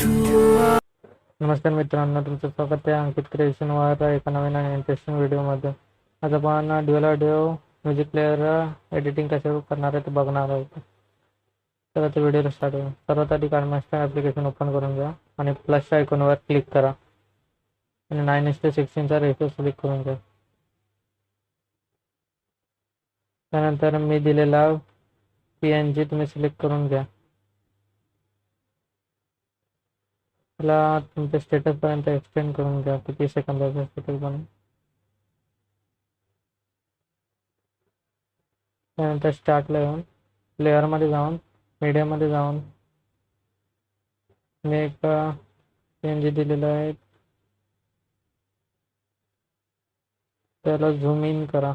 नमस्कार मित्रांनो, तुमचं स्वागत आहे अंकित क्रिएशनवर एका नवीन आणि इंटरेस्टिंग व्हिडिओमध्ये. आज आपण dual audio music player editing कसे करणार आहे ते बघणार आहोत. तर आता व्हिडिओला स्टार्ट होईल. सर्वात आधी काइनमास्टर ॲप्लिकेशन ओपन करून घ्या आणि प्लसच्या आयकॉनवर क्लिक करा आणि 9:16चा रेशो सिलेक्ट करून घ्या. त्यानंतर मी दिलेला PNG तुम्ही सिलेक्ट करून घ्या. त्याला तुमच्या स्टेटसपर्यंत एक्सटेंड करून घ्या, किती सेकंदाचा स्टेटस बनवून. त्यानंतर स्टार्टला येऊन प्लेअरमध्ये जाऊन मीडियामध्ये जाऊन मी एक PNG दिलेला आहे, त्याला झूम इन करा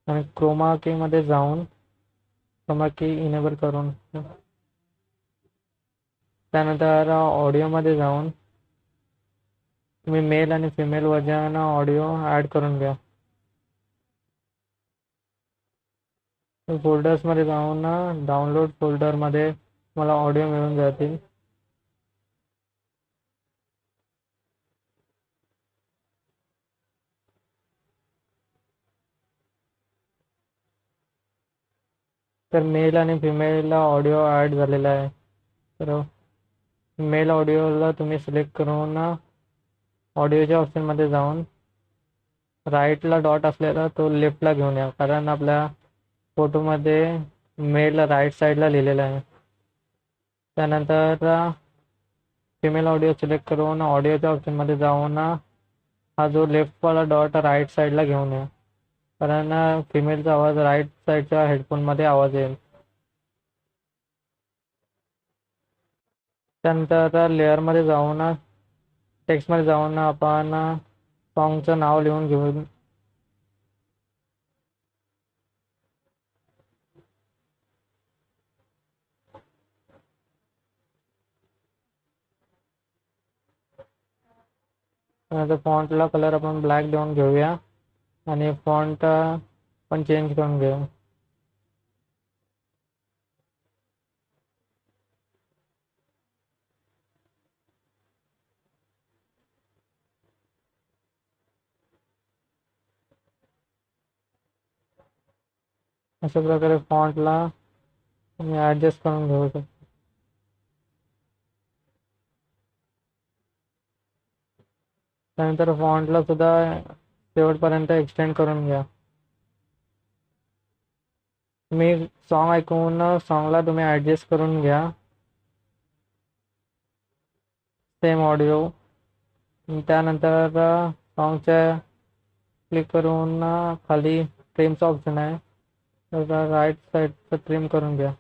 आणि क्रोमा कीमध्ये जाऊन क्रोमा की इनेबल करून. त्यानंतर ऑडिओमध्ये जाऊन तुम्ही मेल आणि फिमेल वर्जन ऑडिओ ॲड करून घ्या. फोल्डर्समध्ये जाऊन डाउनलोड फोल्डरमध्ये मला ऑडिओ मिळून जातील. तर मेल आणि फिमेल ऑडिओ ॲड झालेला आहे. तर मेल ऑडिओला तुम्ही सिलेक्ट करून ऑडिओच्या ऑप्शनमध्ये जाऊन राईटला डॉट असलेला तो लेफ्टला घेऊन या, कारण आपल्या फोटोमध्ये मेल राईट साईडला लिहिलेला आहे. त्यानंतर फिमेल ऑडिओ सिलेक्ट करून ऑडिओच्या ऑप्शनमध्ये जाऊन हा जो लेफ्टवाला डॉट राईट साईडला घेऊन या, कारण फिमेलचा आवाज राईट साईडच्या हेडफोनमध्ये आवाज येईल. त्यानंतर लेअरमध्ये जाऊन टेक्स्टमध्ये जाऊन आपण सॉन्गचं नाव लिहून घेऊन त्यानंतर फॉन्टला कलर आपण ब्लॅक देऊन घेऊया आणि फॉन्ट पण चेंज करून घेऊ. अशा प्रकारे फॉन्टला तुम्ही ॲडजस्ट करून घेऊ शकता. त्यानंतर फॉन्टला सुद्धा शेवटपर्यंत एक्सटेंड करून घ्या. तुम्ही सॉन्ग ऐकून सॉन्गला तुम्ही ॲडजस्ट करून घ्या सेम ऑडिओ. त्यानंतर सॉन्गच्या क्लिक करून खाली ट्रिमचा ऑप्शन आहे, तर राईट साईडचं ट्रिम करून घ्या.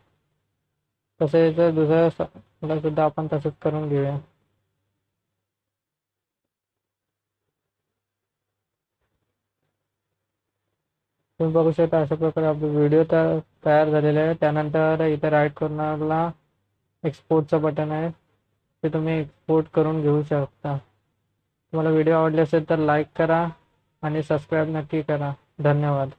तसेच दुसऱ्या सुद्धा आपण तसंच करून घेऊया. तुम्ही बघू शकता अशा प्रकारे आपला व्हिडिओ तयार झालेला आहे. त्यानंतर इथे राईट कॉर्नरला एक्सपोर्टचं बटन आहे, ते तुम्ही एक्सपोर्ट करून घेऊ शकता. तुम्हाला व्हिडिओ आवडले असेल तर लाईक करा आणि सबस्क्राईब नक्की करा. धन्यवाद.